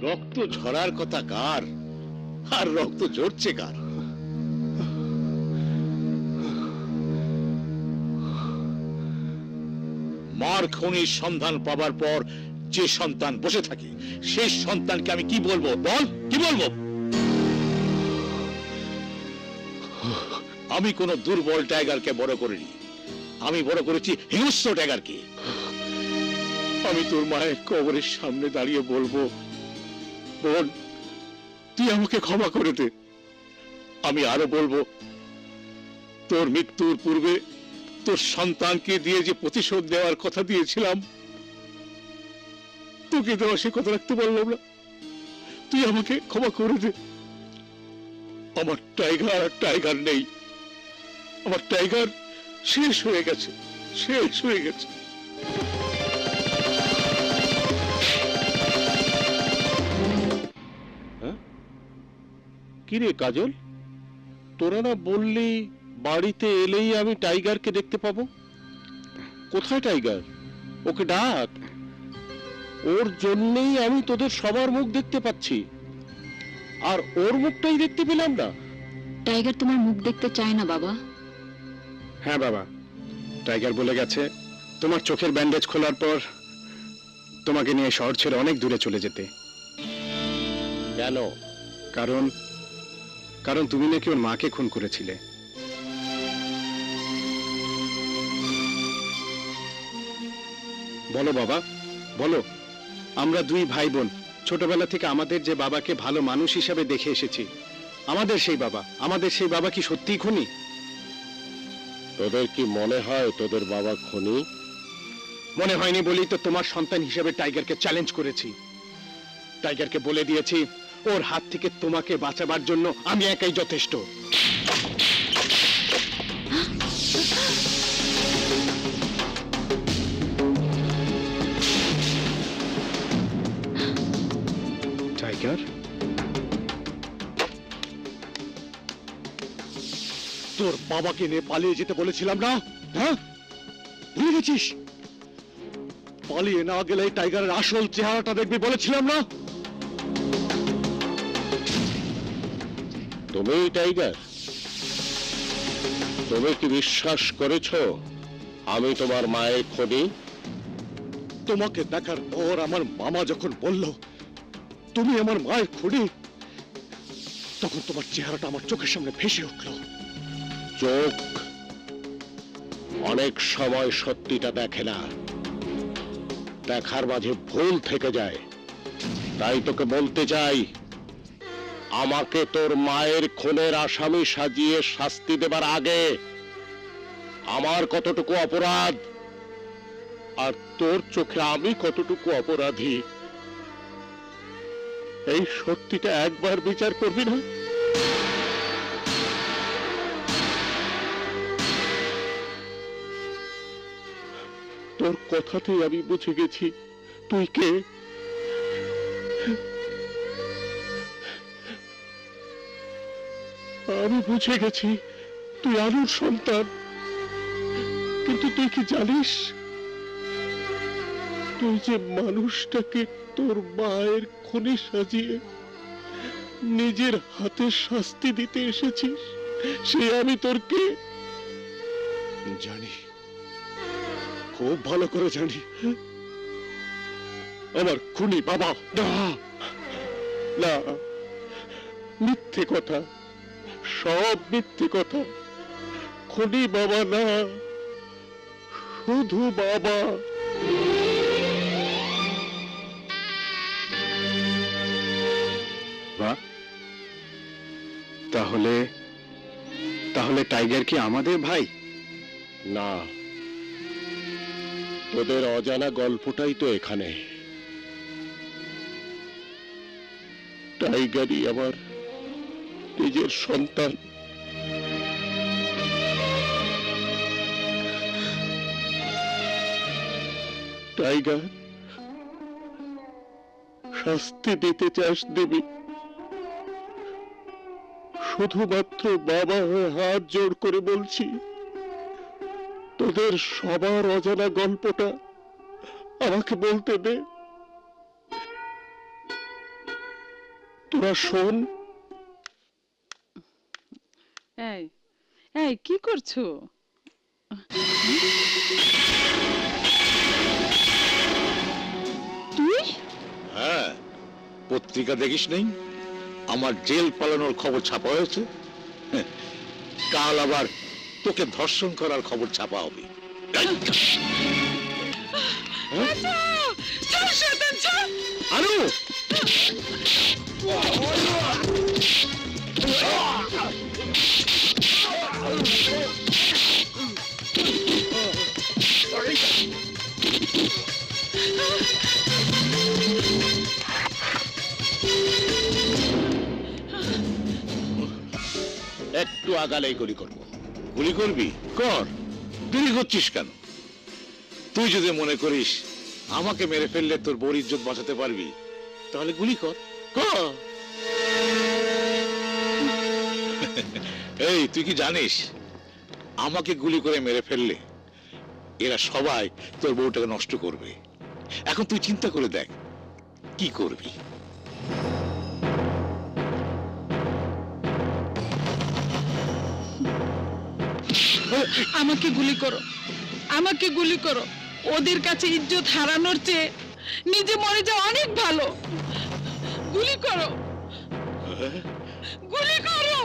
রক্ত ঝরার কথা কার, আর রক্ত ঝরছে কার? মার খুনির সন্ধান পাবার পর যে সন্তান বসে থাকে, সেই সন্তানকে আমি কি বলবো বল, কি বলবো? আমি কোন দুর্বল টাইগারকে বড় করিনি, আমি বড় করেছি হিংস্র টাইগারকে। আমি তোর মায়ের কবরের সামনে দাঁড়িয়ে বলবো, বোন তুই আমাকে ক্ষমা করে দে। আমি আরো বলবো, তোর মৃত্যুর পূর্বে তোর সন্তানকে দিয়ে যে প্রতিশোধ দেওয়ার কথা দিয়েছিলাম, তোকে দেওয়া সে কথা রাখতে পারলাম না, তুই আমাকে ক্ষমা করে দে। আমার টাইগার আর টাইগার নেই, আমার টাইগার শেষ হয়ে গেছে, শেষ হয়ে গেছে। কিরে কাজল, তোরা না বললি বাড়িতে এলেই আমি টাইগারকে দেখতে পাবো? কোথায় টাইগার? ওকে ডাক। ওর জন্যই আমি তোদের সবার মুখ দেখতে পাচ্ছি, আর ওর মুখটাই দেখতে পেলাম না। টাইগার তোমার মুখ দেখতে চায় না বাবা। হ্যাঁ বাবা, টাইগার বলে গেছে তোমার চোখের ব্যান্ডেজ খোলার পর তোমাকে নিয়ে শহর ছেড়ে অনেক দূরে চলে যেতে। কেন? কারণ কারণ তুমি নাকি ওর মাকে খুন করেছিলে। বলো বাবা, বলো। আমরা দুই ভাই বোন ছোটবেলা থেকে আমাদের যে বাবাকে ভালো মানুষ হিসাবে দেখে এসেছি, আমাদের সেই বাবা কি সত্যিই খুনি? তোদের কি মনে হয় তোদের বাবা খুনি? মনে হয়নি বলেই তো তোমার সন্তান হিসেবে টাইগারকে চ্যালেঞ্জ করেছি। টাইগারকে বলে দিয়েছি ওর হাত থেকে তোমাকে বাঁচাবার জন্য আমি একাই যথেষ্ট। টাইগার, তোর বাবাকে নিয়ে পালিয়ে যেতে বলেছিলাম না? হ্যাঁ, ভুলে গেছিস? পালিয়ে না গেলে টাইগারের আসল চেহারাটা দেখবি বলেছিলাম না? তুমি টাইগার? তুমি কি বিশ্বাস করেছ আমি তোমার মায়ের খুনি? তোমাকে দেখার পর আমার মামা যখন বলল তুমি আমার মায়ের খুনি, তখন তোমার চেহারাটা আমার চোখের সামনে ভেসে উঠল। চোখ অনেক সময় সত্যিটা দেখে না, দেখার মাঝে ভুল থেকে যায়। তাই তোকে বলতে চাই, আমাকে তোর মায়ের খুনের আসামি সাজিয়ে শাস্তি দেবার আগে আমার কতটুকু অপরাধ আর তোর চোখে আমি কতটুকু অপরাধী, এই সত্যিটা একবার বিচার করবি না? তোর কথাতেই আমি বুঝে গেছি তুই কে। আমি বুঝে গেছি তুই আলুর সন্তান, কিন্তু তুই কি জানিস তুই যে মানুষটাকে তোর মায়ের খুনি সাজিয়ে নিজের হাতে শাস্তি দিতে এসেছিস, সে আমি তোর কে? জানি, খুব ভালো করে জানি। আমার খুনি বাবা। না না, মিথ্যে কথা, সব মিথ্যে কথা। খুনি বাবা না, শুধু বাবা। তাহলে তাহলে টাইগার কি আমাদের ভাই? না, তোদের অজানা গল্পটাই তো এখানে। টাইগারই আমার নিজের সন্তান। টাইগার, শাস্তি দিতে চাস দিবি, শুধুমাত্র বাবা হয়ে হাত জোড় করে বলছি, তোদের সবার অজানা গল্পটা আমাকে বলতে দে। তোরা শোন। এই এই কি করছো? তুই? হ্যাঁ, পত্রিকা দেখিস নেই? আমার জেল পালানোর খবর ছাপা হয়েছে। হ্যাঁ, কাল আবার তোকে ধর্ষণ করার খবর ছাপা হবে। আনু, একটু আগালেই গুলি করবো। গুলি করবি? কর। দেরি করছিস কেন? তুই যদি মনে করিস আমাকে মেরে ফেললে তোর বউর ইজ্জত বাঁচাতে পারবি, তাহলে গুলি কর। কর। এই, তুই কি জানিস আমাকে গুলি করে মেরে ফেললে এরা সবাই তোর বউটাকে নষ্ট করবে? এখন তুই চিন্তা করে দেখ কি করবি। আমাকে গুলি করো, আমাকে গুলি করো। ওদের কাছে ইজ্জত হারানোর চেয়ে নিজে মরে যাওয়া অনেক ভালো। গুলি করো, গুলি করো।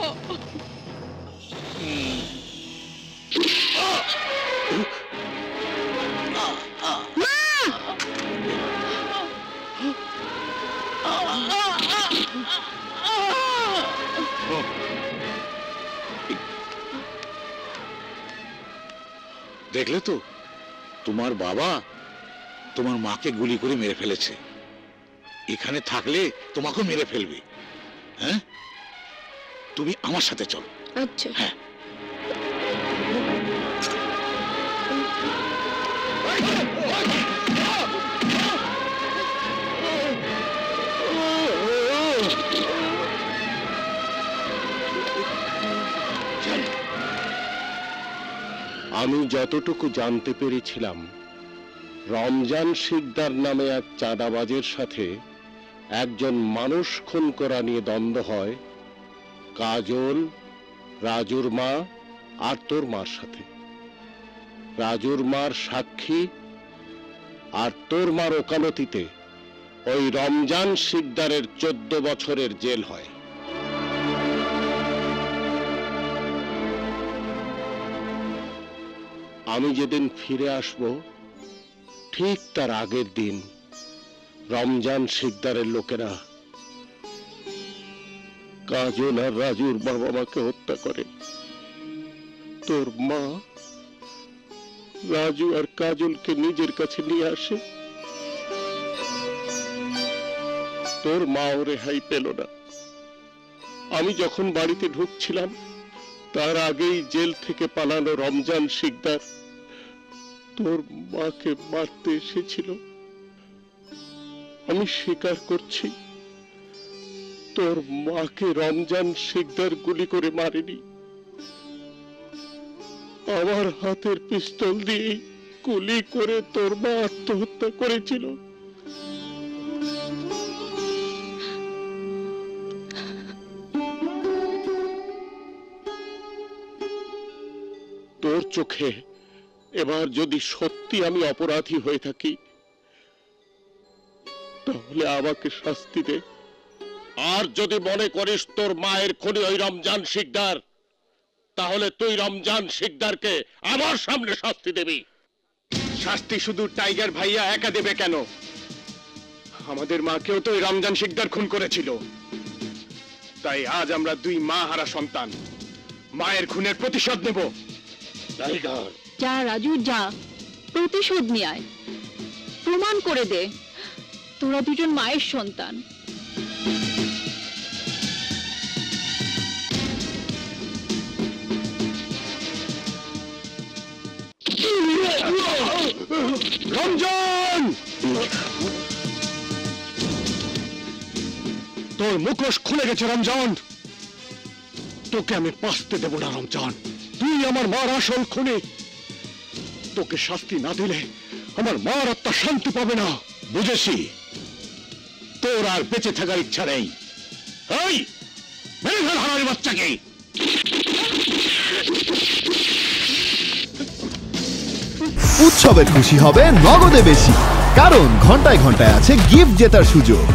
দেখলে তো, তোমার বাবা তোমার মাকে গুলি করে মেরে ফেলেছে। এখানে থাকলে তোমাকেও মেরে ফেলবে। হ্যাঁ, তুমি আমার সাথে চলো। আচ্ছা। হ্যাঁ। আমি যতটুকু জানতে পেরেছিলাম, রমজান শিকদার নামে এক চাঁদাবাজের সাথে একজন মানুষ খুন করা নিয়ে দ্বন্দ্ব হয় কাজল, রাজুর মা আর তোর মার সাথে। রাজুর মার সাক্ষী আর তোর মার ওকালতিতে ওই রমজান শিকদারের 14 বছরের জেল হয়। আমি যেদিন ফিরে আসব ঠিক তার আগের দিন রমজান শিকদারের লোকেরা কাজল আর রাজুর বাবা মাকে হত্যা করে। তোর মা রাজু আর কাজলকে নিজের কাছে নিয়ে আসে। তোর মাও রেহাই পেল না। আমি যখন বাড়িতে ঢুকছিলাম তার আগেই জেল থেকে পালানো রমজান শিকদার তোর মাকে মারতে এসেছিল। আমি স্বীকার করছি, তোর মাকে রমজান শিকদার গুলি করে মারেনি, আমার হাতের পিস্তল দিয়ে গুলি করে তোর মা আত্মহত্যা করেছিল। তোর চোখে এবার যদি সত্যি আমি অপরাধী হয়ে থাকি তাহলে আমাকে শাস্তি দে। আর যদি মনে করিস তোর মায়ের খুনি ওই রমজান শিকদার, তাহলে তুই রমজান শিকদারকে আমার সামনে শাস্তি দিবি। শাস্তি শুধু টাইগার ভাইয়া একা দেবে কেন? আমাদের মাকেও তো ওই রমজান শিকদার খুন করেছিল। তাই আজ আমরা দুই মা হারা সন্তান মায়ের খুনের প্রতিশোধ নেব। টাইগার, যা রাজু যা, প্রতিশোধ নিয়ে আয়, প্রমাণ করে দে তোরা দুজন মায়ের সন্তান। রমজান, তোর মুখোশ খুলে গেছে রমজান। তোকে আমি বাঁচতে দেব না রমজান। তুই আমার মার আসল খুনি। তোকে শাস্তি না দিলে আমার মার আত্মা শান্তি পাবে না। বুঝেছি, তোর আর বেঁচে থাকার ইচ্ছা নেই। ওই মেরে ফেল হারারি বাচ্চাকে। উৎসবে খুশি হবে নগদে বেশি, কারণ ঘন্টায় ঘন্টায় আছে গিফট জেতার সুযোগ।